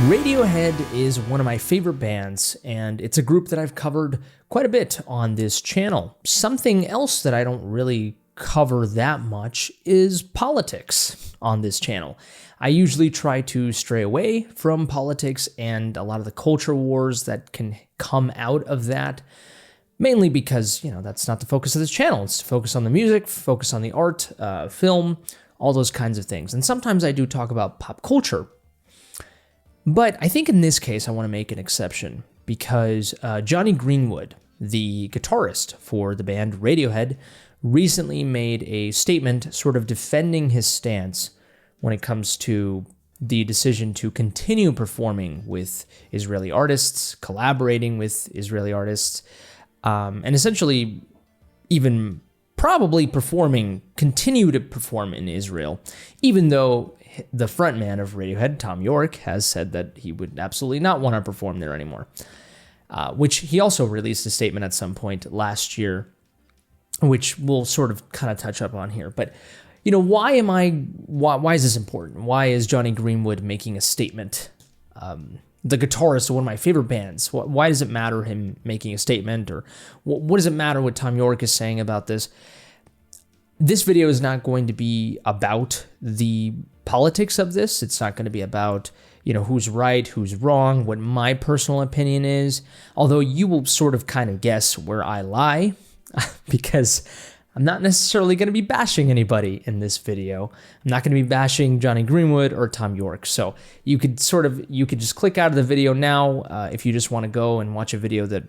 Radiohead is one of my favorite bands, and it's a group that I've covered quite a bit on this channel. Something else that I don't really cover that much is politics on this channel. I usually try to stray away from politics and a lot of the culture wars that can come out of that, mainly because, that's not the focus of this channel. It's to focus on the music, focus on the art, film, all those kinds of things. And sometimes I do talk about pop culture. But I think in this case, I want to make an exception because Jonny Greenwood, the guitarist for the band Radiohead, recently made a statement sort of defending his stance when it comes to the decision to continue performing with Israeli artists, collaborating with Israeli artists, and essentially even probably continue to perform in Israel, even though the frontman of Radiohead, Thom Yorke, has said that he would absolutely not want to perform there anymore, which he also released a statement at some point last year, which we'll sort of kind of touch up on here. But, why is this important? Why is Jonny Greenwood making a statement? The guitarist of one of my favorite bands. Why does it matter him making a statement? Or what does it matter what Thom Yorke is saying about this? This video is not going to be about the politics of this. It's not going to be about, who's right, who's wrong, what my personal opinion is. Although you will sort of kind of guess where I lie because I'm not necessarily going to be bashing anybody in this video. I'm not going to be bashing Jonny Greenwood or Thom Yorke. So you could just click out of the video now if you just want to go and watch a video that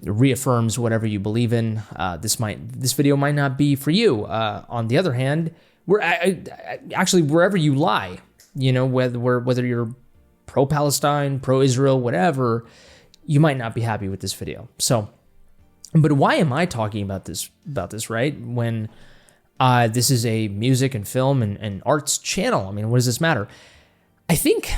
reaffirms whatever you believe in. This video might not be for you. On the other hand, actually wherever you lie, whether you're pro-Palestine, pro-Israel, whatever, you might not be happy with this video. So, but why am I talking about this, right? When this is a music and film and arts channel. I mean, what does this matter? I think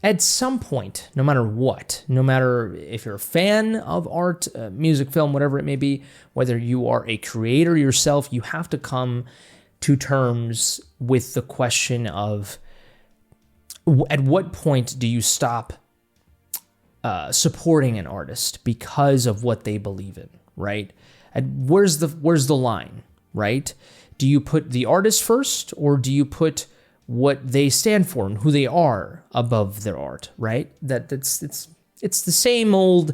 at some point, no matter if you're a fan of art, music, film, whatever it may be, whether you are a creator yourself, you have to come to terms with the question of at what point do you stop supporting an artist because of what they believe in, right? And where's the line, right? Do you put the artist first, or do you put what they stand for and who they are above their art, right? It's the same old.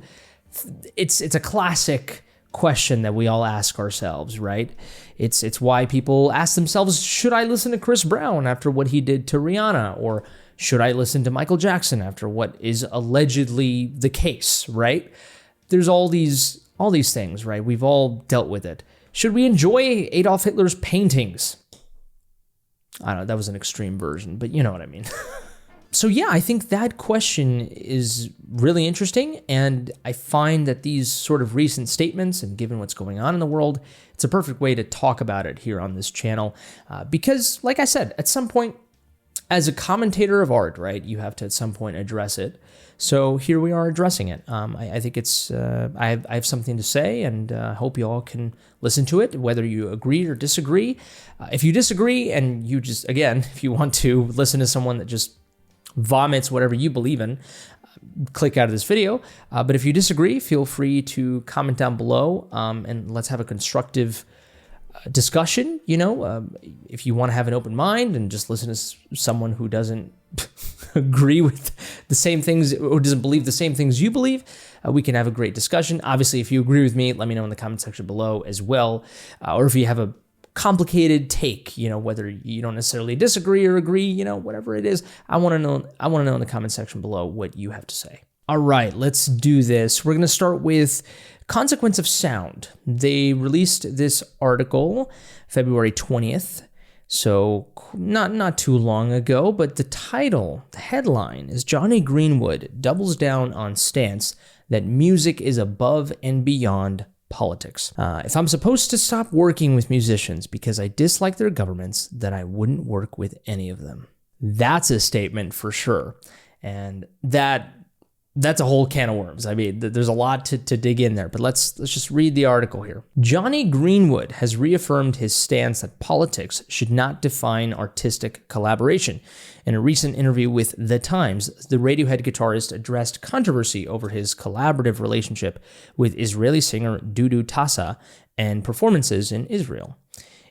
It's a classic question that we all ask ourselves, right? It's why people ask themselves, should I listen to Chris Brown after what he did to Rihanna, or should I listen to Michael Jackson after what is allegedly the case, right? There's all these things, right? We've all dealt with it. Should we enjoy Adolf Hitler's paintings? I don't know, that was an extreme version, but you know what I mean. So yeah, I think that question is really interesting, and I find that these sort of recent statements, and given what's going on in the world, it's a perfect way to talk about it here on this channel, because, like I said, at some point, as a commentator of art, right, you have to at some point address it. So here we are addressing it. I think it's I have something to say, and hope you all can listen to it, whether you agree or disagree. If you disagree, and you just, again, if you want to listen to someone that just vomits whatever you believe in, click out of this video. But if you disagree, feel free to comment down below, and let's have a constructive discussion. If you want to have an open mind and just listen to someone who doesn't agree with the same things or doesn't believe the same things you believe, we can have a great discussion. Obviously, if you agree with me, let me know in the comment section below as well. Or if you have a complicated take, whether you don't necessarily disagree or agree, whatever it is, I want to know in the comment section below what you have to say. All right, let's do this. We're going to start with Consequence of Sound. They released this article February 20th, so not too long ago, but the headline is Jonny Greenwood doubles down on stance that music is above and beyond politics. If I'm supposed to stop working with musicians because I dislike their governments, then I wouldn't work with any of them. That's a statement for sure. And that that's a whole can of worms. I mean, there's a lot to dig in there, but let's just read the article here. Jonny Greenwood has reaffirmed his stance that politics should not define artistic collaboration. In a recent interview with The Times, the Radiohead guitarist addressed controversy over his collaborative relationship with Israeli singer Dudu Tassa and performances in Israel.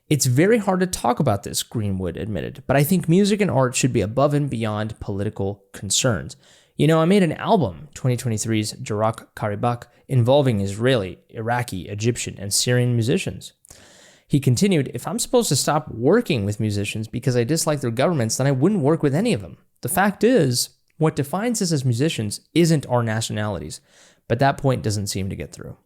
It's very hard to talk about this, Greenwood admitted, but I think music and art should be above and beyond political concerns. You know, I made an album, 2023's Jarak Karibak, involving Israeli, Iraqi, Egyptian, and Syrian musicians. He continued, if I'm supposed to stop working with musicians because I dislike their governments, then I wouldn't work with any of them. The fact is, what defines us as musicians isn't our nationalities, but that point doesn't seem to get through.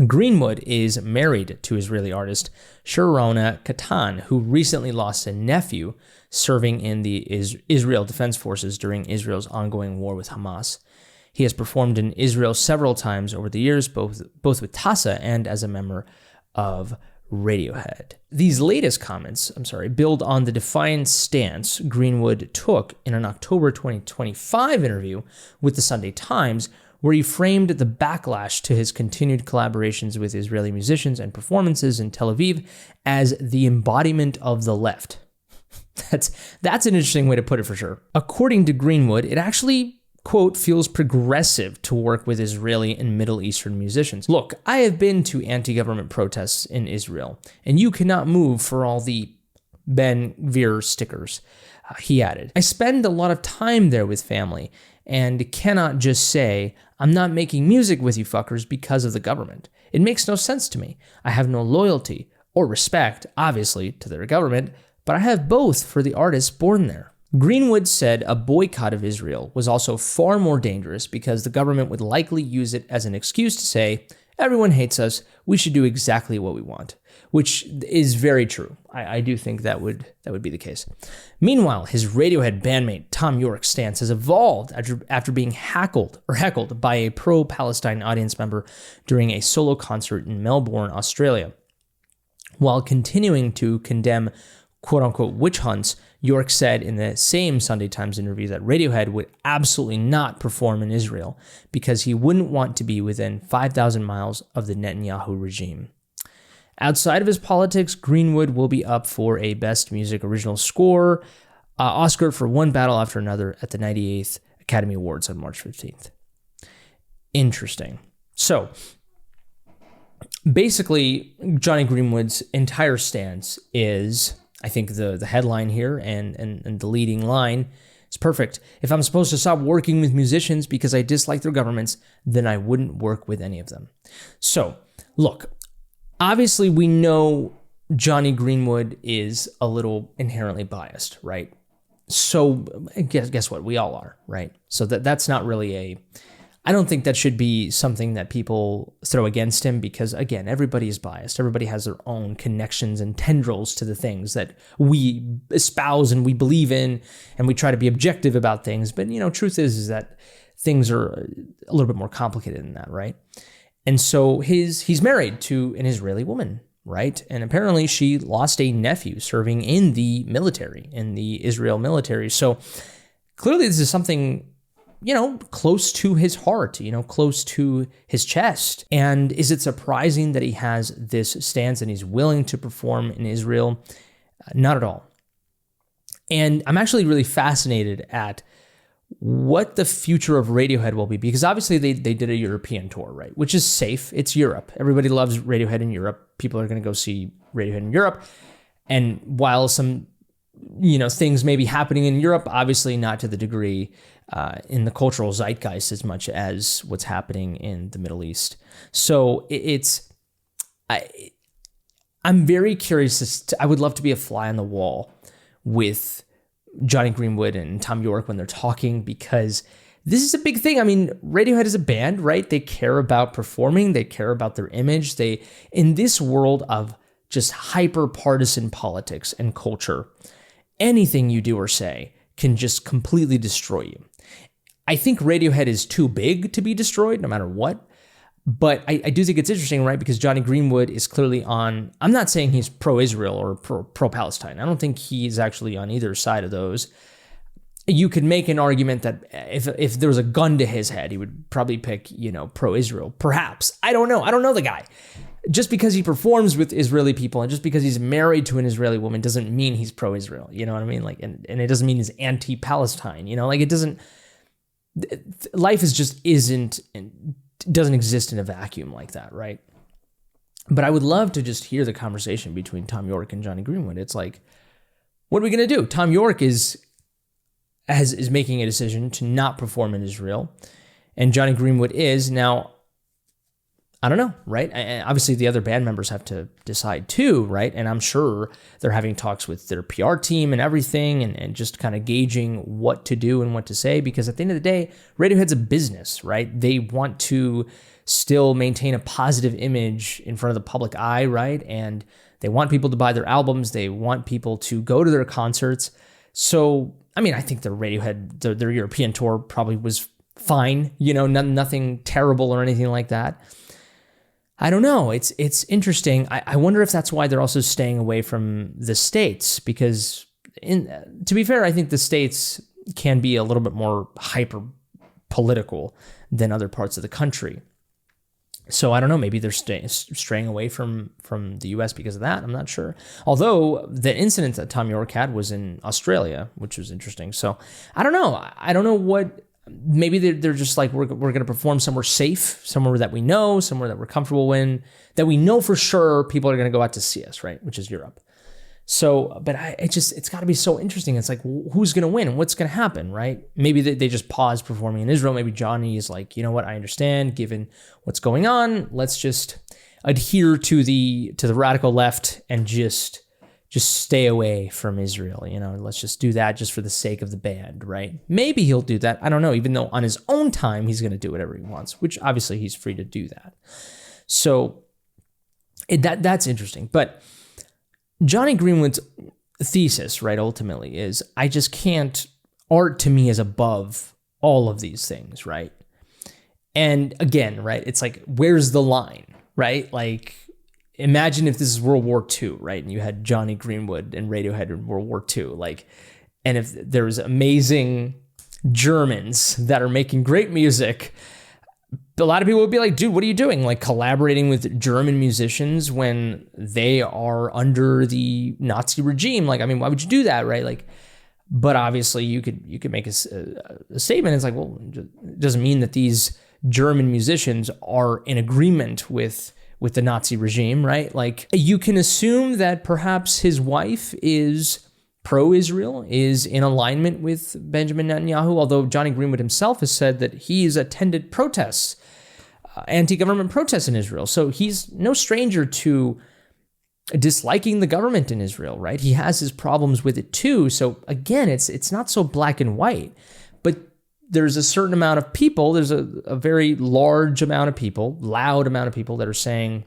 Greenwood is married to Israeli artist Sharona Katan, who recently lost a nephew serving in the Israel Defense Forces during Israel's ongoing war with Hamas. He has performed in Israel several times over the years, both with Tassa and as a member of Radiohead. These latest comments, build on the defiant stance Greenwood took in an October 2025 interview with the Sunday Times, where he framed the backlash to his continued collaborations with Israeli musicians and performances in Tel Aviv as the embodiment of the left. That's an interesting way to put it for sure. According to Greenwood, it actually, quote, feels progressive to work with Israeli and Middle Eastern musicians. Look, I have been to anti-government protests in Israel, and you cannot move for all the Ben Gvir stickers, he added. I spend a lot of time there with family, and cannot just say, I'm not making music with you fuckers because of the government. It makes no sense to me. I have no loyalty or respect, obviously, to their government, but I have both for the artists born there. Greenwood said a boycott of Israel was also far more dangerous because the government would likely use it as an excuse to say, everyone hates us, we should do exactly what we want, which is very true. I do think that would be the case. Meanwhile, his Radiohead bandmate Thom Yorke's stance has evolved after being heckled by a pro-Palestine audience member during a solo concert in Melbourne, Australia. While continuing to condemn quote-unquote witch hunts, Yorke said in the same Sunday Times interview that Radiohead would absolutely not perform in Israel because he wouldn't want to be within 5,000 miles of the Netanyahu regime. Outside of his politics, Greenwood will be up for a Best Music Original Score Oscar for one battle after another at the 98th Academy Awards on March 15th. Interesting. So, basically, Jonny Greenwood's entire stance is, I think the headline here and the leading line is perfect. If I'm supposed to stop working with musicians because I dislike their governments, then I wouldn't work with any of them. So, look, obviously we know Jonny Greenwood is a little inherently biased, right? So, guess what? We all are, right? So that's not really I don't think that should be something that people throw against him because, again, everybody is biased. Everybody has their own connections and tendrils to the things that we espouse and we believe in, and we try to be objective about things. But, truth is that things are a little bit more complicated than that, right? And so he's married to an Israeli woman, right? And apparently she lost a nephew serving in the military, in the Israel military. So clearly this is something close to his heart, close to his chest. And is it surprising that he has this stance and he's willing to perform in Israel? Not at all. And I'm actually really fascinated at what the future of Radiohead will be, because obviously they did a European tour, right? Which is safe. It's Europe. Everybody loves Radiohead in Europe. People are going to go see Radiohead in Europe. And while some things may be happening in Europe, obviously not to the degree in the cultural zeitgeist as much as what's happening in the Middle East. So I'm very curious. I would love to be a fly on the wall with Jonny Greenwood and Thom Yorke when they're talking, because this is a big thing. I mean, Radiohead is a band, right? They care about performing. They care about their image. In this world of just hyper partisan politics and culture, anything you do or say can just completely destroy you. I think Radiohead is too big to be destroyed no matter what. But I do think it's interesting, right? Because Jonny Greenwood is clearly on, I'm not saying he's pro-Israel or pro-Palestine. I don't think he's actually on either side of those. you could make an argument that if there was a gun to his head, he would probably pick, pro-Israel. Perhaps. I don't know. I don't know the guy. Just because he performs with Israeli people and just because he's married to an Israeli woman doesn't mean he's pro-Israel. You know what I mean? Like, and it doesn't mean he's anti-Palestine. It doesn't. Life doesn't exist in a vacuum like that, right? But I would love to just hear the conversation between Thom Yorke and Jonny Greenwood. It's like, what are we going to do? Thom Yorke is making a decision to not perform in Israel, and Jonny Greenwood is now. I don't know, right? And obviously, the other band members have to decide too, right? And I'm sure they're having talks with their PR team and everything, and just kind of gauging what to do and what to say, because at the end of the day, Radiohead's a business, right? They want to still maintain a positive image in front of the public eye, right? And they want people to buy their albums. They want people to go to their concerts. So, I mean, I think the Radiohead, their European tour probably was fine, nothing terrible or anything like that. I don't know. It's interesting. I wonder if that's why they're also staying away from the States, because to be fair, I think the States can be a little bit more hyper political than other parts of the country. So I don't know. Maybe they're straying away from the U.S. because of that. I'm not sure. Although the incident that Thom Yorke had was in Australia, which was interesting. So I don't know. I don't know what. Maybe they're just like, we're going to perform somewhere safe, somewhere that we know, somewhere that we're comfortable in, that we know for sure people are going to go out to see us, right? Which is Europe. So, but it's got to be so interesting. It's like, who's going to win and what's going to happen, right? Maybe they just pause performing in Israel. Maybe Jonny is like, you know what? I understand, given what's going on, let's just adhere to the radical left and just stay away from Israel. Let's just do that just for the sake of the band, right? Maybe he'll do that. I don't know, even though on his own time, he's going to do whatever he wants, which obviously he's free to do that. So that's interesting. But Jonny Greenwood's thesis, right, ultimately is, I just can't, art to me is above all of these things, right? And again, right, it's like, where's the line, right? Like, imagine if this is World War II, right? And you had Jonny Greenwood and Radiohead in World War II, like, and if there's amazing Germans that are making great music, a lot of people would be like, dude, what are you doing? Like, collaborating with German musicians when they are under the Nazi regime? Like, I mean, why would you do that, right? Like, but obviously you could make a statement. It's like, well, it doesn't mean that these German musicians are in agreement with the Nazi regime, right? Like, you can assume that perhaps his wife is pro-Israel, is in alignment with Benjamin Netanyahu, although Jonny Greenwood himself has said that he's attended protests, anti-government protests in Israel. So he's no stranger to disliking the government in Israel, right? He has his problems with it too. So again, it's not so black and white, but there's a certain amount of people, there's a very large amount of people, loud amount of people that are saying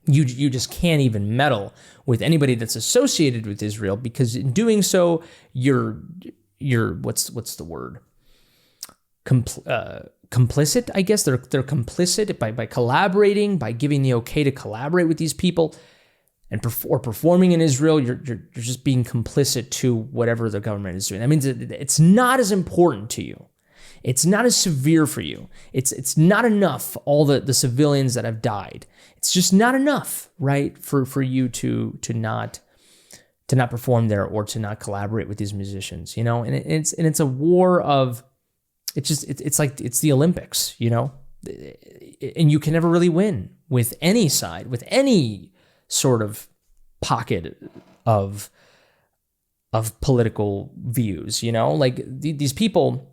you just can't even meddle with anybody that's associated with Israel, because in doing so, you're what's the word? Complicit, I guess. They're complicit by collaborating, by giving the okay to collaborate with these people and performing in Israel. You're just being complicit to whatever the government is doing. That means it's not as important to you. It's not as severe for you. It's not enough, all the civilians that have died. It's just not enough, right, for you to not perform there or to not collaborate with these musicians, And it's a war of, it's like it's the Olympics, And you can never really win with any side, with any sort of pocket of political views, Like these people,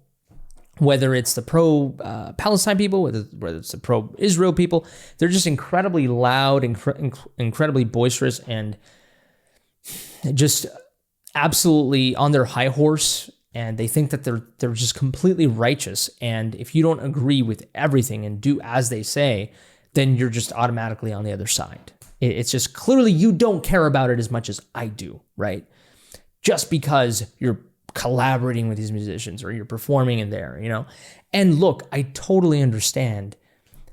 whether it's the pro-Palestine people, whether it's the pro-Israel people, they're just incredibly loud, incredibly boisterous, and just absolutely on their high horse. And they think that they're just completely righteous. And if you don't agree with everything and do as they say, then you're just automatically on the other side. It's just clearly you don't care about it as much as I do, right? Just because you're collaborating with these musicians or you're performing in there, And look, I totally understand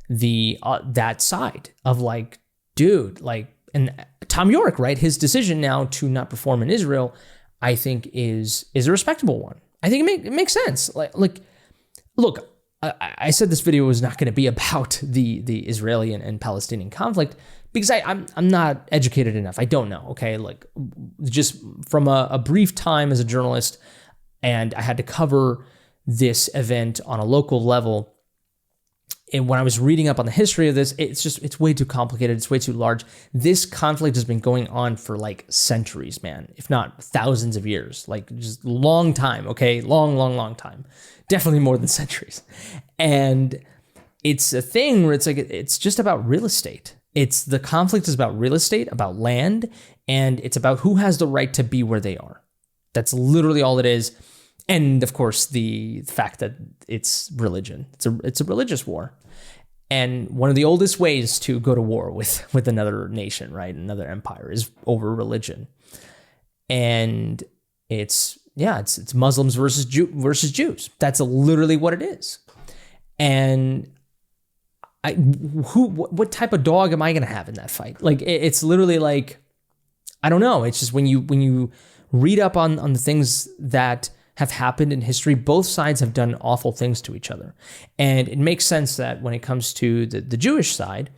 that side of like, dude, like, and Thom Yorke, right? His decision now to not perform in Israel, I think is a respectable one. I think it makes sense. Like, look, I said this video was not going to be about the Israeli and Palestinian conflict because I'm not educated enough. I don't know. Okay, like just from a brief time as a journalist, and I had to cover this event on a local level. And when I was reading up on the history of this, it's way too complicated. It's way too large. This conflict has been going on for like centuries, man, if not thousands of years, like just long time. Okay. Long time, definitely more than centuries. And it's a thing where it's like, it's just about real estate. The conflict is about real estate, about land, and it's about who has the right to be where they are. That's literally all it is. And of course, the fact that it's religion. It's a religious war. And one of the oldest ways to go to war with another nation, right, another empire, is over religion. And it's Muslims versus Jews. That's literally what it is. And what type of dog am I going to have in that fight? Like, it's literally like, I don't know. It's just when you read up on the things that have happened in history, both sides have done awful things to each other. And it makes sense that when it comes to the Jewish side,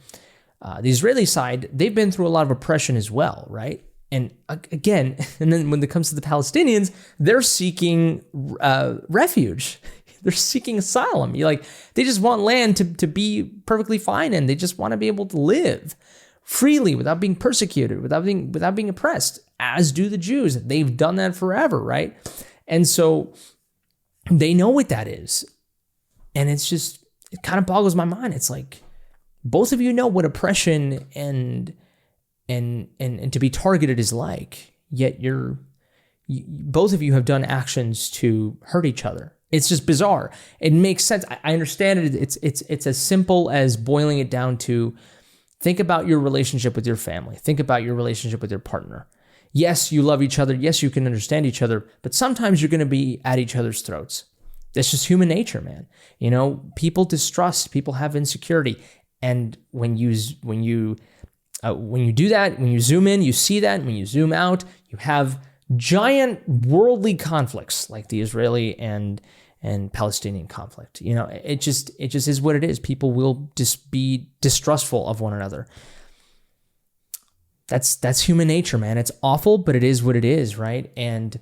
the Israeli side, they've been through a lot of oppression as well, right? And again, and then when it comes to the Palestinians, they're seeking refuge. They're seeking asylum. They just want land to be perfectly fine, and they just want to be able to live freely without being persecuted, without being oppressed, as do the Jews. They've done that forever, right? And so they know what that is. And it kind of boggles my mind. It's like, both of you know what oppression and to be targeted is like, yet both of you have done actions to hurt each other. It's just bizarre. It makes sense. I understand it. It's as simple as boiling it down to, think about your relationship with your family. Think about your relationship with your partner. Yes, you love each other. Yes, you can understand each other, but sometimes you're going to be at each other's throats. That's just human nature, man. People distrust, people have insecurity. And when you do that, when you zoom in, you see that. When you zoom out, you have giant worldly conflicts like the Israeli and Palestinian conflict. It just is what it is. People will just be distrustful of one another. That's human nature, man. It's awful, but it is what it is, right? And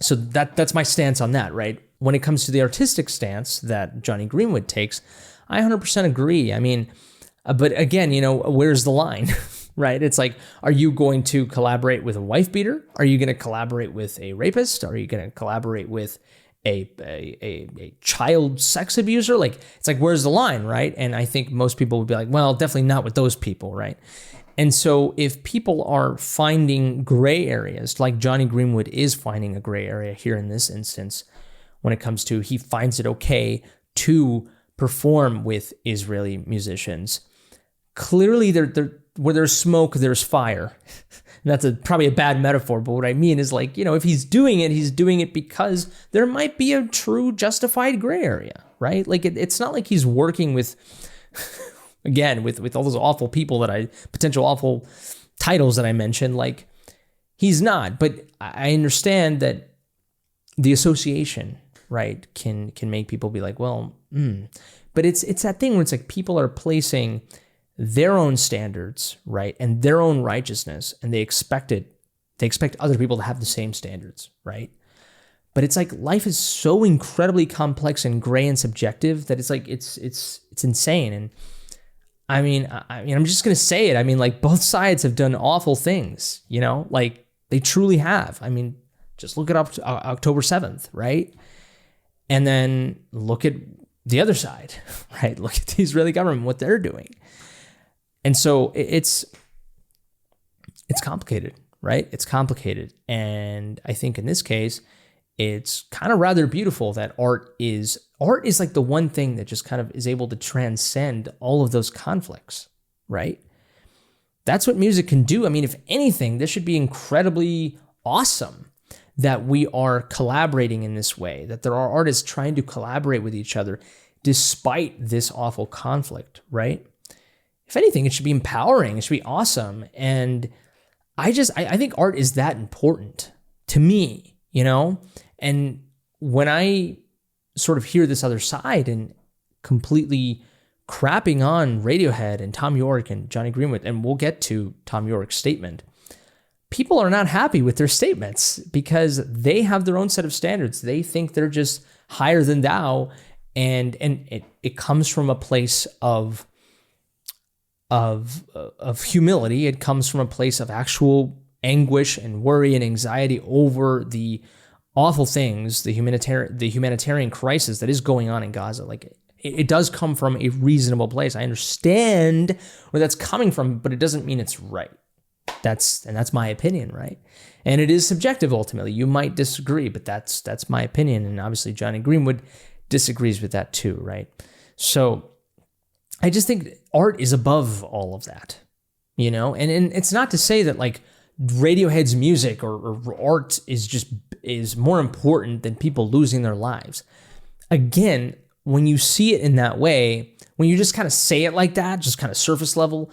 so that's my stance on that, right? When it comes to the artistic stance that Jonny Greenwood takes, I 100% agree. I mean, but again, where's the line, right? It's like, are you going to collaborate with a wife beater? Are you going to collaborate with a rapist? Are you going to collaborate with a child sex abuser? Like, it's like, where's the line, right? And I think most people would be like, well, definitely not with those people, right? And so if people are finding gray areas, like Jonny Greenwood is finding a gray area here in this instance, when it comes to, he finds it okay to perform with Israeli musicians, clearly where there's smoke, there's fire. And that's probably a bad metaphor, but what I mean is, like, if he's doing it because there might be a true justified gray area, right? Like, it's not like he's working with... Again, with all those awful people potential awful titles that I mentioned, like, he's not. But I understand that the association, right, can make people be like, well, But it's that thing where it's like people are placing their own standards, right, and their own righteousness, and they expect other people to have the same standards, right? But it's like life is so incredibly complex and gray and subjective that it's like it's insane. And I mean, I'm just going to say it. I mean, like, both sides have done awful things, like, they truly have. I mean, just look it up October 7th, right? And then look at the other side, right? Look at the Israeli government, what they're doing. And so it's complicated, right? It's complicated. And I think in this case, it's kind of rather beautiful that art is like the one thing that just kind of is able to transcend all of those conflicts, right? That's what music can do. I mean, if anything, this should be incredibly awesome that we are collaborating in this way, that there are artists trying to collaborate with each other despite this awful conflict, right? If anything, it should be empowering. It should be awesome. And I think art is that important to me, And when I sort of hear this other side and completely crapping on Radiohead and Thom Yorke and Jonny Greenwood, and we'll get to Thom Yorke's statement, people are not happy with their statements because they have their own set of standards. They think they're just higher than thou, and it comes from a place of humility. It comes from a place of actual anguish and worry and anxiety over the awful things, the humanitarian crisis that is going on in Gaza. Like, it does come from a reasonable place. I understand where that's coming from, but it doesn't mean it's right. That's my opinion, right? And it is subjective ultimately. You might disagree, but that's my opinion. And obviously Jonny Greenwood disagrees with that too, right? So I just think art is above all of that, you know? And it's not to say that like Radiohead's music or art is more important than people losing their lives. Again, when you see it in that way, when you just kind of say it like that, just kind of surface level,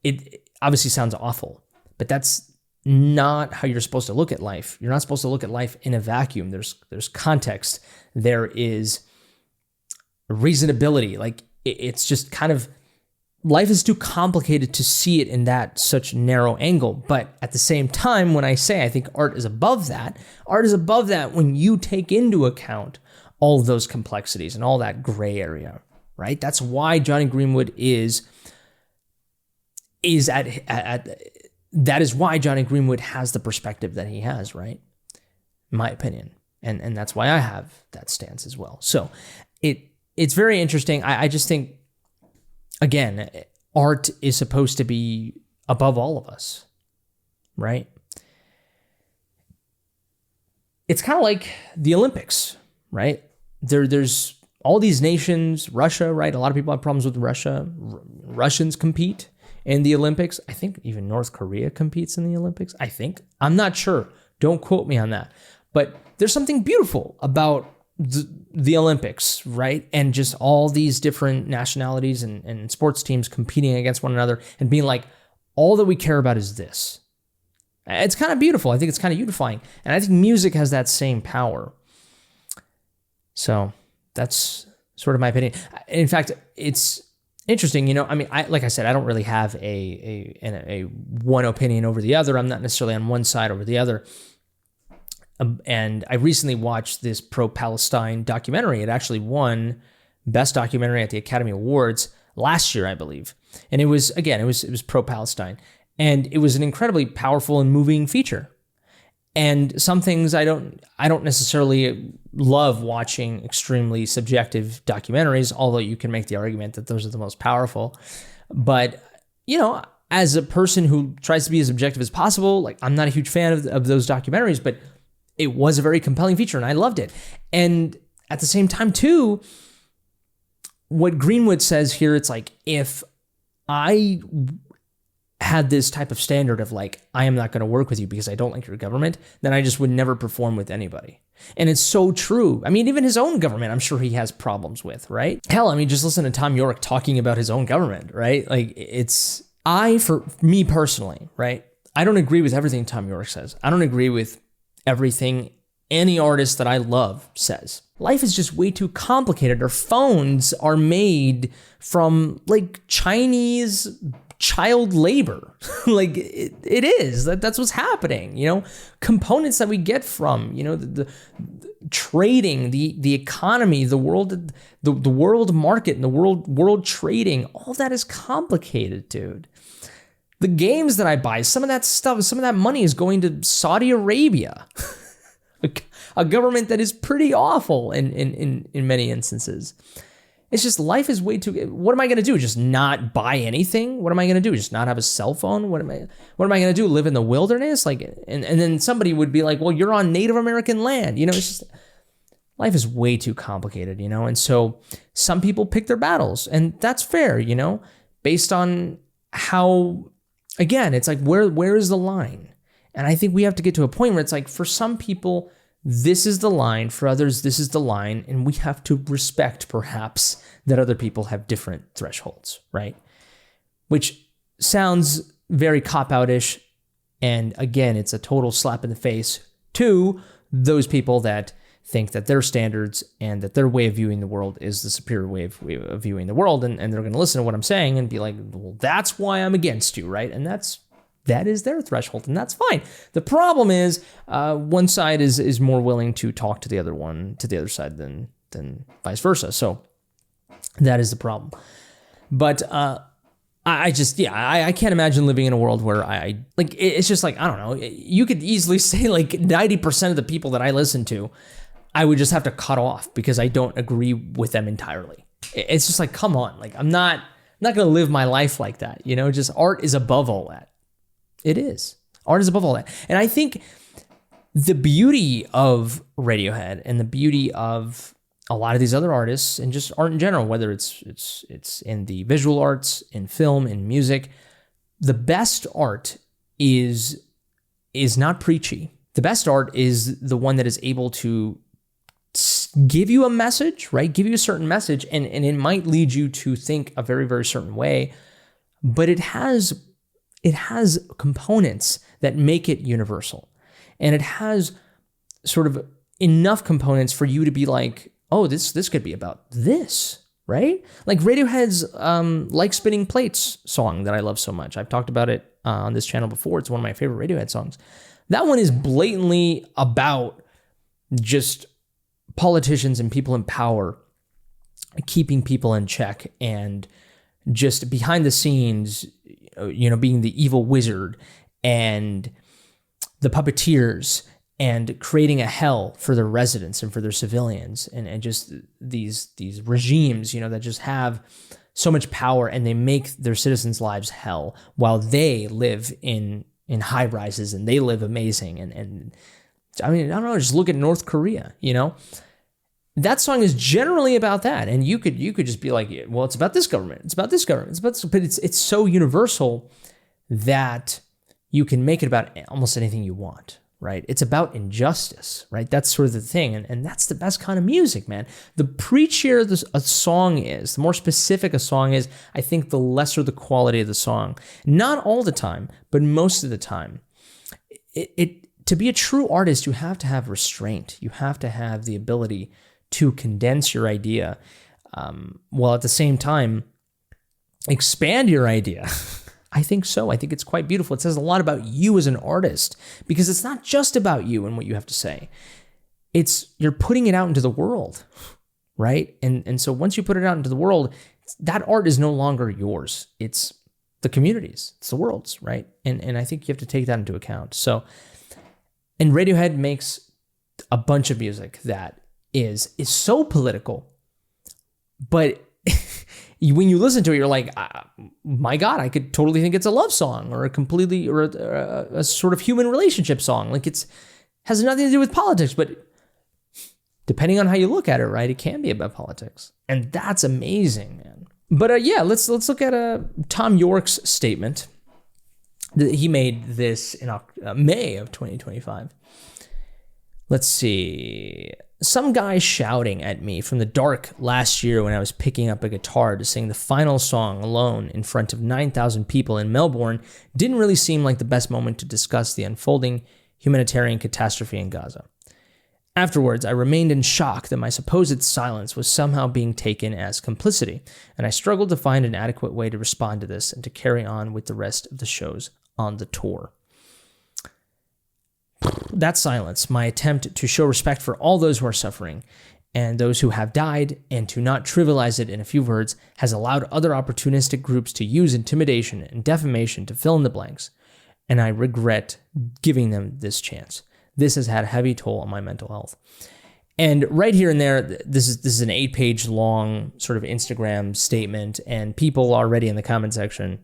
it obviously sounds awful. But that's not how you're supposed to look at life. You're not supposed to look at life in a vacuum. There's context. There is reasonability. Like, it's just kind of, life is too complicated to see it in that such narrow angle. But at the same time, when I say I think art is above that when you take into account all of those complexities and all that gray area, right? That's why Jonny Greenwood is that is why Jonny Greenwood has the perspective that he has, right? In my opinion. And that's why I have that stance as well. So it's very interesting. I just think, again, art is supposed to be above all of us, right? It's kind of like the Olympics, right? There's all these nations, Russia, right? A lot of people have problems with Russia. Russians compete in the Olympics. I think even North Korea competes in the Olympics. I think. I'm not sure. Don't quote me on that. But there's something beautiful about the Olympics, right? And just all these different nationalities and sports teams competing against one another and being like, all that we care about is this. It's kind of beautiful. I think it's kind of unifying. And I think music has that same power. So that's sort of my opinion. In fact, it's interesting, you know. I mean, like I said, I don't really have a one opinion over the other. I'm not necessarily on one side over the other. And I recently watched this pro-Palestine documentary. It actually won Best Documentary at the Academy Awards last year, I believe. And it was pro-Palestine, and it was an incredibly powerful and moving feature. And some things I don't necessarily love watching extremely subjective documentaries, although you can make the argument that those are the most powerful. But, you know, as a person who tries to be as objective as possible, like, I'm not a huge fan of those documentaries, but it was a very compelling feature and I loved it. And at the same time too, what Greenwood says here, it's like, if I had this type of standard of like, I am not going to work with you because I don't like your government, then I just would never perform with anybody. And it's so true. I mean, even his own government, I'm sure he has problems with, right? Hell, I mean, just listen to Thom Yorke talking about his own government, right? Like, for me personally, right? I don't agree with everything Thom Yorke says. I don't agree with everything any artist that I love says. Life is just way too complicated. Our phones are made from like Chinese child labor. Like it is. That's what's happening. You know, components that we get from, you know, the trading, the economy, the world, the world market, and the world trading. All that is complicated, dude. The games that I buy, some of that money is going to Saudi Arabia, a government that is pretty awful in many instances. It's just, life is way too. What am I going to do? Just not buy anything? What am I going to do? Just not have a cell phone? What am I going to do? Live in the wilderness? Like, and then somebody would be like, well, you're on Native American land. You know, it's just, life is way too complicated, you know? And so some people pick their battles, and that's fair, you know, based on how, again, it's like, where is the line? And I think we have to get to a point where it's like, for some people, this is the line. For others, this is the line. And we have to respect, perhaps, that other people have different thresholds, right? Which sounds very cop-out-ish. And again, it's a total slap in the face to those people that think that their standards and that their way of viewing the world is the superior way of viewing the world. And they're going to listen to what I'm saying and be like, well, that's why I'm against you, right? And that is their threshold, and that's fine. The problem is one side is more willing to talk to the other side than vice versa. So that is the problem. But I can't imagine living in a world where it's just like, I don't know, you could easily say like 90% of the people that I listen to, I would just have to cut off because I don't agree with them entirely. It's just like, come on, like I'm not going to live my life like that. Just art is above all that. It is. Art is above all that. And I think the beauty of Radiohead and the beauty of a lot of these other artists and just art in general, whether it's in the visual arts, in film, in music, the best art is not preachy. The best art is the one that is able to give you a message, right? Give you a certain message, and it might lead you to think a very, very certain way, but it has components that make it universal. And it has sort of enough components for you to be like, oh, this could be about this, right? Like Radiohead's Like Spinning Plates song that I love so much. I've talked about it on this channel before. It's one of my favorite Radiohead songs. That one is blatantly about just politicians and people in power keeping people in check and just behind the scenes, being the evil wizard and the puppeteers and creating a hell for their residents and for their civilians and just these regimes, that just have so much power and they make their citizens' lives hell while they live in high rises and they live amazing. And I mean, I don't know, just look at North Korea, That song is generally about that. And you could just be like, well, it's about this government. It's about this government. It's about this, but it's so universal that you can make it about almost anything you want, right? It's about injustice, right? That's sort of the thing. And that's the best kind of music, man. The preachier a song is, the more specific a song is, I think the lesser the quality of the song. Not all the time, but most of the time. To be a true artist, you have to have restraint. You have to have the ability to condense your idea, while at the same time expand your idea. I think so. I think it's quite beautiful. It says a lot about you as an artist because it's not just about you and what you have to say. You're putting it out into the world, right? And so once you put it out into the world, that art is no longer yours. It's the community's. It's the world's, right? And I think you have to take that into account. So, and Radiohead makes a bunch of music that is so political, but when you listen to it, you're like, my God, I could totally think it's a love song or a sort of human relationship song. Like has nothing to do with politics, but depending on how you look at it, right, it can be about politics, and that's amazing, man. But let's look at Thom Yorke's statement. He made this in May of 2025. Let's see. Some guy shouting at me from the dark last year when I was picking up a guitar to sing the final song alone in front of 9,000 people in Melbourne didn't really seem like the best moment to discuss the unfolding humanitarian catastrophe in Gaza. Afterwards, I remained in shock that my supposed silence was somehow being taken as complicity, and I struggled to find an adequate way to respond to this and to carry on with the rest of the shows on the tour. That silence, my attempt to show respect for all those who are suffering and those who have died and to not trivialize it in a few words, has allowed other opportunistic groups to use intimidation and defamation to fill in the blanks, and I regret giving them this chance. This has had a heavy toll on my mental health. And right here and there, this is an 8-page long sort of Instagram statement, and people already in the comment section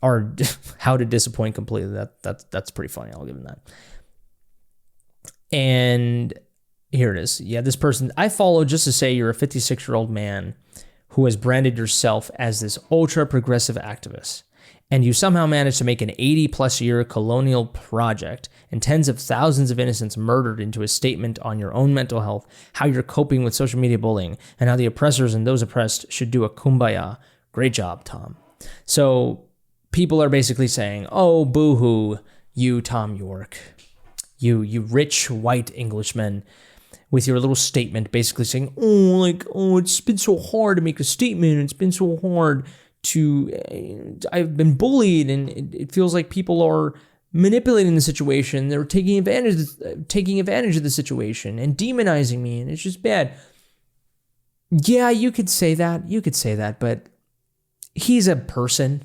are how to disappoint completely. That's pretty funny. I'll give them that. And here it is. Yeah, this person I follow just to say you're a 56-year-old man who has branded yourself as this ultra progressive activist, and you somehow managed to make an 80+ year colonial project and tens of thousands of innocents murdered into a statement on your own mental health, how you're coping with social media bullying, and how the oppressors and those oppressed should do a kumbaya. Great job, Thom. So people are basically saying, oh, boo-hoo, you, Thom Yorke, you rich white Englishman with your little statement basically saying, oh, it's been so hard to make a statement. It's been so hard I've been bullied, and it feels like people are manipulating the situation. They're taking advantage of the situation and demonizing me, and it's just bad. Yeah, you could say that, but he's a person.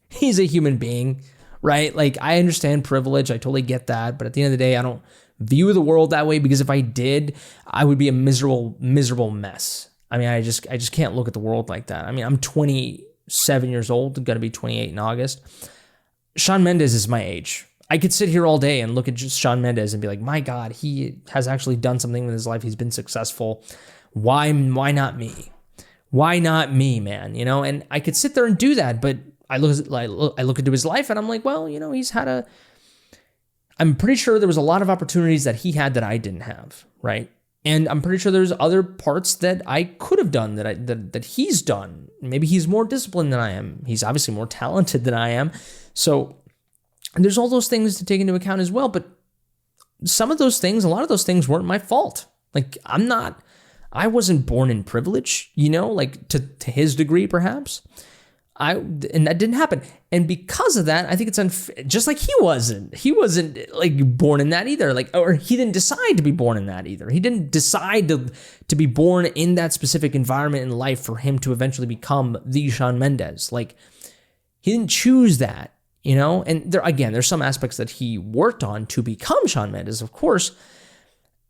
He's a human being, right? Like, I understand privilege. I totally get that. But at the end of the day, I don't view the world that way, because if I did, I would be a miserable mess. I mean, I just can't look at the world like that. I mean, I'm 27 years old. I'm going to be 28 in August. Shawn Mendes is my age. I could sit here all day and look at just Shawn Mendes and be like, my God, he has actually done something with his life. He's been successful. Why not me? Why not me, man? You know, and I could sit there and do that, but I look into his life and I'm like, well, you know, I'm pretty sure there was a lot of opportunities that he had that I didn't have, right? And I'm pretty sure there's other parts that I could have done that he's done. Maybe he's more disciplined than I am. He's obviously more talented than I am. So there's all those things to take into account as well. But a lot of those things weren't my fault. Like, I wasn't born in privilege, you know, like to his degree, perhaps. And that didn't happen. And because of that, I think it's unfair. Just like he wasn't like born in that either. Like, or he didn't decide to be born in that either. He didn't decide to be born in that specific environment in life for him to eventually become the Shawn Mendes. Like, he didn't choose that, you know? And there's some aspects that he worked on to become Shawn Mendes, of course.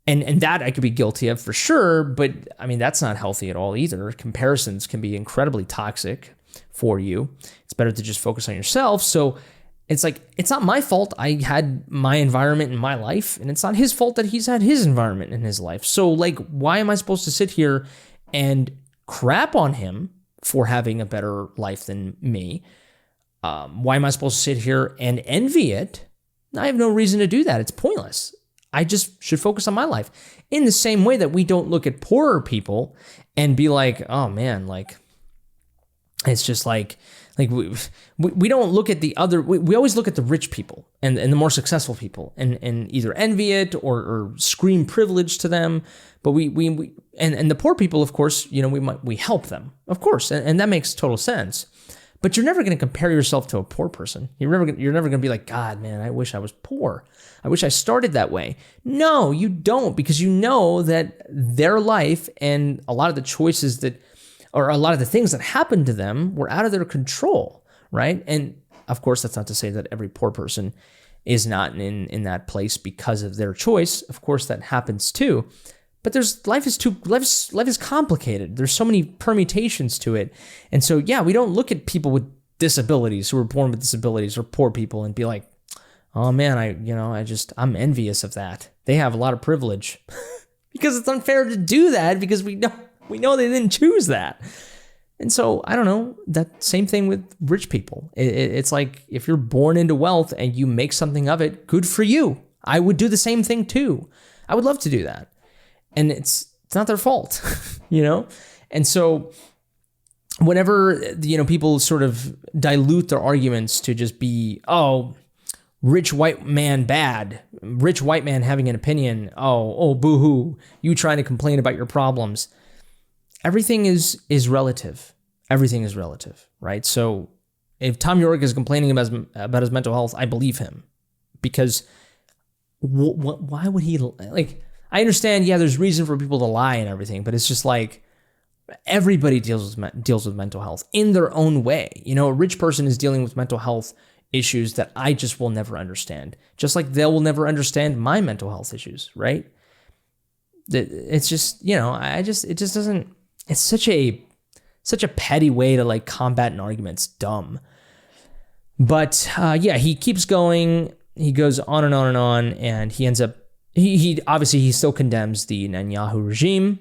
And that I could be guilty of for sure. But I mean, that's not healthy at all either. Comparisons can be incredibly toxic for you. It's better to just focus on yourself. So it's like, it's not my fault I had my environment in my life, and it's not his fault that he's had his environment in his life. So like, why am I supposed to sit here and crap on him for having a better life than me? Why am I supposed to sit here and envy it? I have no reason to do that. It's pointless. I just should focus on my life. In the same way that we don't look at poorer people and be like, oh man, like, it's just like we don't look at the other. We always look at the rich people and the more successful people and either envy it or scream privilege to them. But we the poor people, of course, you know, we help them, of course, and that makes total sense. But you're never going to compare yourself to a poor person. You're never going to be like, God, man, I wish I was poor. I wish I started that way. No, you don't, because you know that their life and a lot of the choices or a lot of the things that happened to them were out of their control, right? And of course, that's not to say that every poor person is not in that place because of their choice. Of course, that happens too. But life is complicated. There's so many permutations to it. And so, yeah, we don't look at people with disabilities who were born with disabilities or poor people and be like, oh man, I'm envious of that. They have a lot of privilege. Because it's unfair to do that, because we know they didn't choose that. And so, I don't know, that same thing with rich people. It's like, if you're born into wealth and you make something of it, good for you. I would do the same thing too. I would love to do that. And it's not their fault, you know? And so whenever, you know, people sort of dilute their arguments to just be, oh, rich white man bad, rich white man having an opinion, oh, boo-hoo, you trying to complain about your problems. Everything is relative. Everything is relative, right? So if Thom Yorke is complaining about his mental health, I believe him. Because why would he, like, I understand, yeah, there's reason for people to lie and everything, but it's just like, everybody deals with mental health in their own way. You know, a rich person is dealing with mental health issues that I just will never understand. Just like they will never understand my mental health issues, right? It's just, you know, it just doesn't, it's such a petty way to like combat an argument. It's dumb. But yeah, he keeps going. He goes on and on and on, and he ends up, he obviously, he still condemns the Netanyahu regime.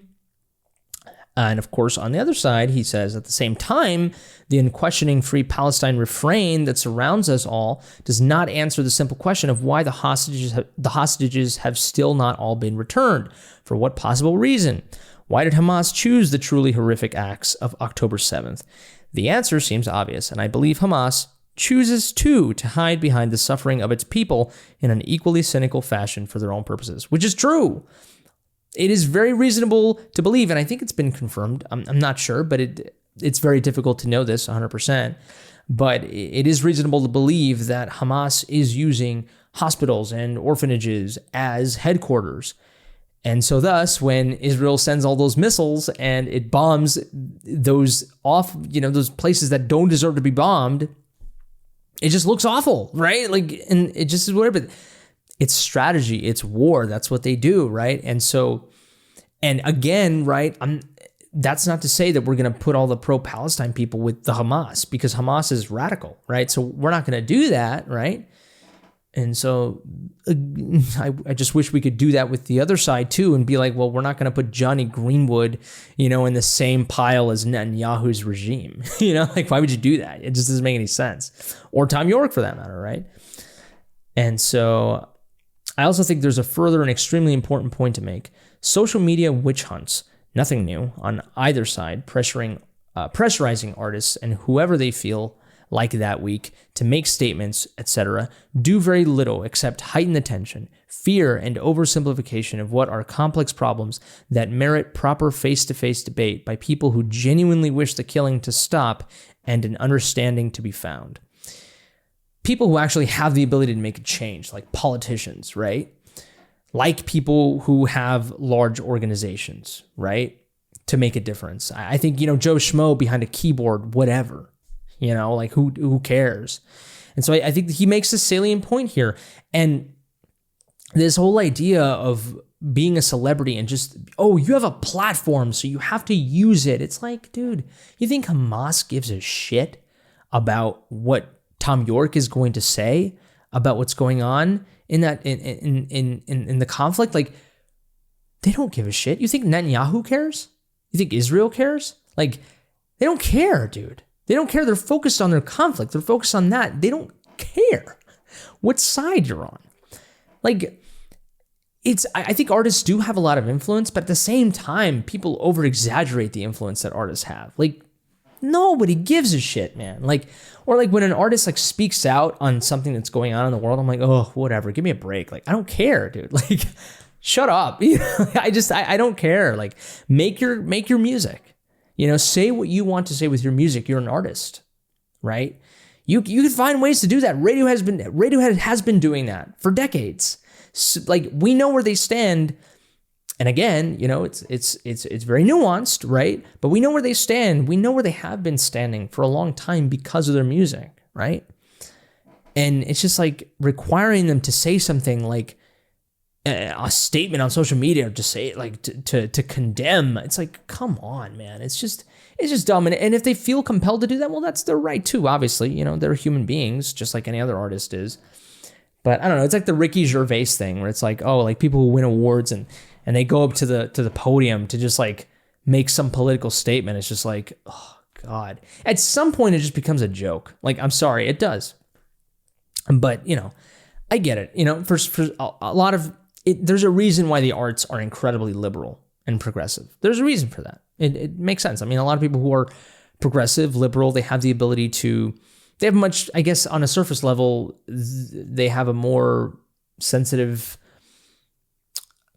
And of course, on the other side, he says, at the same time, the unquestioning free Palestine refrain that surrounds us all does not answer the simple question of why the hostages have still not all been returned. For what possible reason? Why did Hamas choose the truly horrific acts of October 7th? The answer seems obvious, and I believe Hamas chooses to hide behind the suffering of its people in an equally cynical fashion for their own purposes, which is true. It is very reasonable to believe, and I think it's been confirmed. I'm not sure, but it's very difficult to know this 100%. But it is reasonable to believe that Hamas is using hospitals and orphanages as headquarters. And so thus, when Israel sends all those missiles and it bombs those those places that don't deserve to be bombed, it just looks awful, right? Like, and it just is whatever. It's strategy, it's war. That's what they do, right? And so, and again, right, that's not to say that we're going to put all the pro-Palestine people with the Hamas, because Hamas is radical, right? So we're not going to do that, right? And so I just wish we could do that with the other side too, and be like, well, we're not going to put Jonny Greenwood, in the same pile as Netanyahu's regime. Like, why would you do that? It just doesn't make any sense. Or Thom Yorke, for that matter, right? And so I also think there's a further and extremely important point to make. Social media witch hunts, nothing new on either side, pressurizing artists and whoever they feel like that week to make statements, etc., do very little except heighten the tension, fear, and oversimplification of what are complex problems that merit proper face-to-face debate by people who genuinely wish the killing to stop and an understanding to be found. People who actually have the ability to make a change, like politicians, right? Like people who have large organizations, right? To make a difference. I think, Joe Schmo behind a keyboard, whatever. Like who cares? And so I think he makes a salient point here. And this whole idea of being a celebrity and just, you have a platform, so you have to use it. It's like, dude, you think Hamas gives a shit about what Thom Yorke is going to say about what's going on in that in the conflict? Like, they don't give a shit. You think Netanyahu cares? You think Israel cares? Like, they don't care, dude. They don't care. They're focused on their conflict. They're focused on that. They don't care what side you're on. Like, I think artists do have a lot of influence, but at the same time, people over-exaggerate the influence that artists have. Like, nobody gives a shit, man. Like, or like when an artist like speaks out on something that's going on in the world, I'm like, oh, whatever, give me a break. Like, I don't care, dude. Like, shut up. I don't care. Like, make your music. Say what you want to say with your music. You're an artist, right? You can find ways to do that. Radiohead has been doing that for decades. So, like, we know where they stand. And again, it's very nuanced, right? But we know where they stand. We know where they have been standing for a long time because of their music, right? And it's just like requiring them to say something like a statement on social media, or to say like to condemn. It's like, come on, man. It's just dumb. And if they feel compelled to do that, well, that's their right too. Obviously, they're human beings, just like any other artist is. But I don't know. It's like the Ricky Gervais thing, where it's like, like people who win awards and they go up to the podium to just like make some political statement. It's just like, oh God. At some point, it just becomes a joke. Like, I'm sorry, it does. But I get it. For a lot of it, there's a reason why the arts are incredibly liberal and progressive. There's a reason for that. It makes sense. I mean, a lot of people who are progressive, liberal, they have the ability to. They have much, I guess, on a surface level, they have a more sensitive,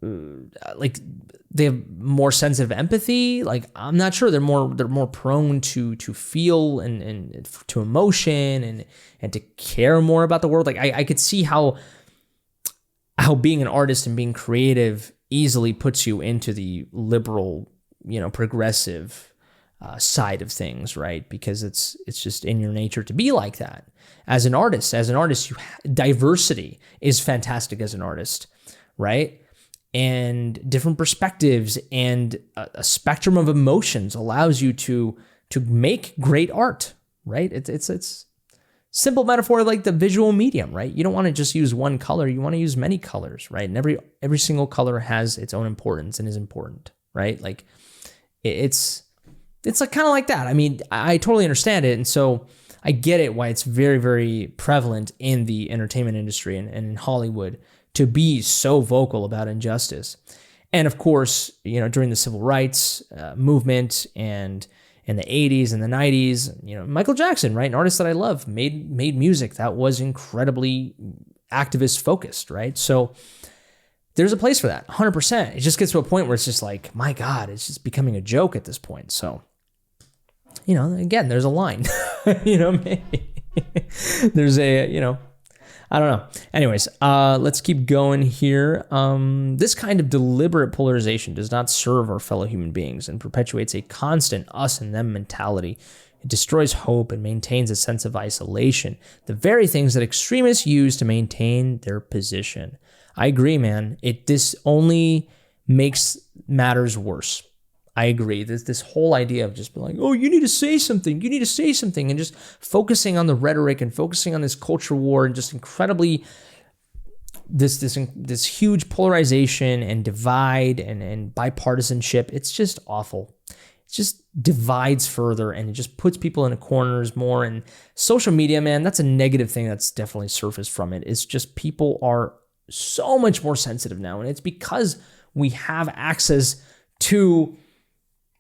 like they have more sensitive empathy. Like, I'm not sure, they're more prone to feel and to emotion and to care more about the world. Like, I could see how being an artist and being creative easily puts you into the liberal, progressive side of things, right? Because it's just in your nature to be like that. As an artist, diversity is fantastic as an artist, right? And different perspectives and a spectrum of emotions allows you to make great art, right? It's simple metaphor, like the visual medium, right? You don't want to just use one color. You want to use many colors, right? And every single color has its own importance and is important, right? Like, it's like kind of like that. I mean, I totally understand it. And so I get it why it's very, very prevalent in the entertainment industry and in Hollywood to be so vocal about injustice. And of course, during the civil rights movement and in the 80s and the 90s, Michael Jackson, right? An artist that I love, made music that was incredibly activist focused, right? So there's a place for that, 100%. It just gets to a point where it's just like, my God, it's just becoming a joke at this point. So, again, there's a line, there's a, I don't know. Anyways, let's keep going here. This kind of deliberate polarization does not serve our fellow human beings and perpetuates a constant us and them mentality. It destroys hope and maintains a sense of isolation, the very things that extremists use to maintain their position. I agree, man. This only makes matters worse. I agree. This whole idea of just being like, oh, you need to say something, and just focusing on the rhetoric and focusing on this culture war and just incredibly this huge polarization and divide and bipartisanship. It's just awful. It just divides further and it just puts people in corners more. And social media, man, that's a negative thing that's definitely surfaced from it. It's just people are so much more sensitive now, and it's because we have access to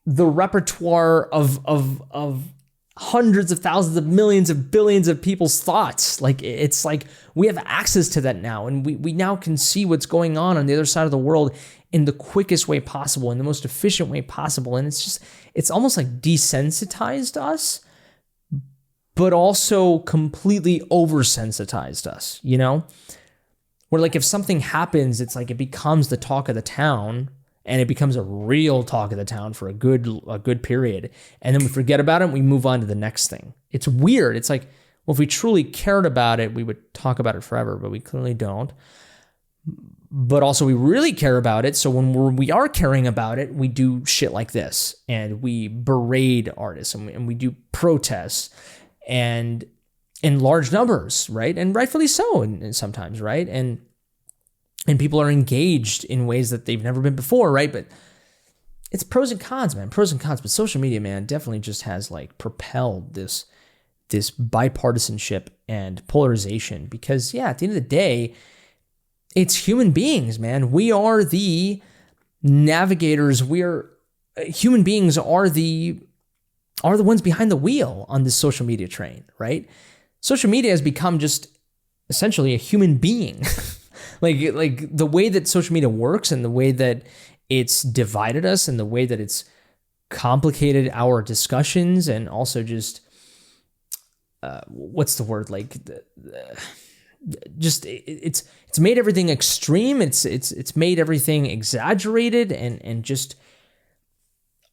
the repertoire of hundreds of thousands of millions of billions of people's thoughts. Like, it's like we have access to that now, and we now can see what's going on the other side of the world in the quickest way possible, in the most efficient way possible. And it's almost like desensitized us, but also completely oversensitized us, Where like if something happens, it's like it becomes the talk of the town, and it becomes a real talk of the town for a good period. And then we forget about it and we move on to the next thing. It's weird. It's like, well, if we truly cared about it, we would talk about it forever, but we clearly don't. But also we really care about it. So when we are caring about it, we do shit like this, and we berate artists, and we do protests, and in large numbers, right? And rightfully so, and sometimes, right? And people are engaged in ways that they've never been before, right? But it's pros and cons, man. Pros and cons. But social media, man, definitely just has like propelled this bipartisanship and polarization. Because at the end of the day, it's human beings, man. We are the navigators. Human beings are the ones behind the wheel on this social media train, right? Social media has become just essentially a human being. Like the way that social media works and the way that it's divided us and the way that it's complicated our discussions, and also just what's the word, like it's made everything extreme. It's made everything exaggerated and just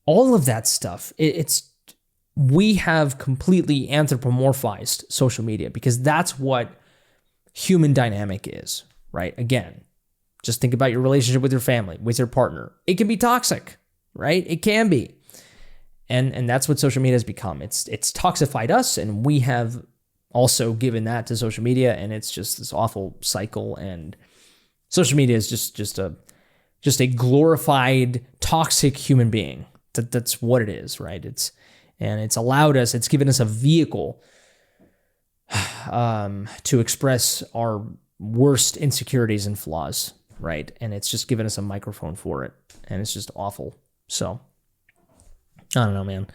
all of that stuff. We have completely anthropomorphized social media, because that's what human dynamic is. Right? Again, just think about your relationship with your family, with your partner. It can be toxic, right? It can be. And that's what social media has become. It's toxified us, and we have also given that to social media, and it's just this awful cycle. And social media is just a glorified toxic human being. That's what it is, right? It's given us a vehicle to express our worst insecurities and flaws, right? And it's just given us a microphone for it, and it's just awful. So I don't know, man.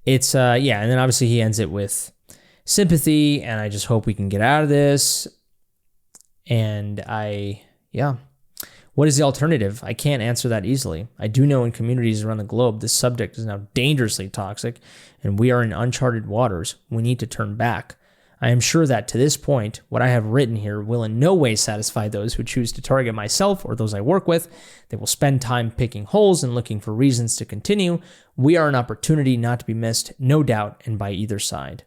It's and then obviously he ends it with sympathy, and I just hope we can get out of this. And what is the alternative? I can't answer that easily. I do know in communities around the globe, this subject is now dangerously toxic, and we are in uncharted waters. We need to turn back. I am sure that to this point, what I have written here will in no way satisfy those who choose to target myself or those I work with. They will spend time picking holes and looking for reasons to continue. We are an opportunity not to be missed, no doubt, and by either side.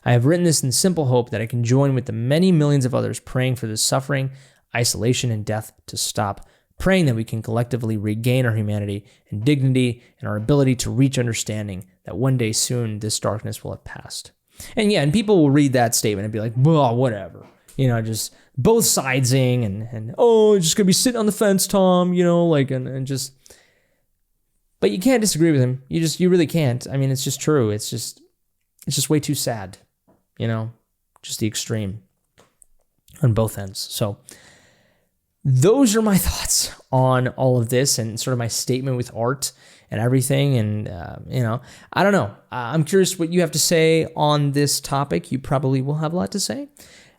I have written this in simple hope that I can join with the many millions of others praying for this suffering, isolation, and death to stop, praying that we can collectively regain our humanity and dignity and our ability to reach understanding that one day soon this darkness will have passed. And people will read that statement and be like, well, whatever. Just both sidesing and oh, just gonna be sitting on the fence, Thom, and just, but you can't disagree with him. You really can't. I mean, it's just true. It's just way too sad, just the extreme on both ends. So those are my thoughts on all of this and sort of my statement with art and everything. And, I don't know. I'm curious what you have to say on this topic. You probably will have a lot to say.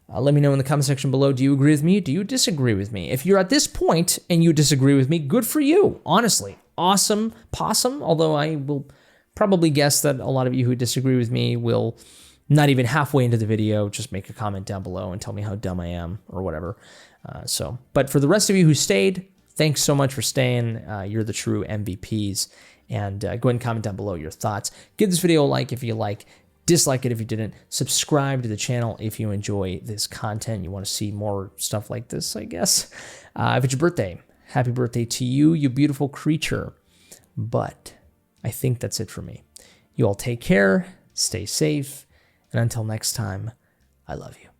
Let me know in the comment section below, do you agree with me? Do you disagree with me? If you're at this point and you disagree with me, good for you. Honestly, awesome possum, although I will probably guess that a lot of you who disagree with me will not even halfway into the video just make a comment down below and tell me how dumb I am or whatever. But for the rest of you who stayed, thanks so much for staying. You're the true MVPs. And go ahead and comment down below your thoughts. Give this video a like if you like. Dislike it if you didn't. Subscribe to the channel if you enjoy this content. You want to see more stuff like this, I guess. If it's your birthday, happy birthday to you, you beautiful creature. But I think that's it for me. You all take care, stay safe, and until next time, I love you.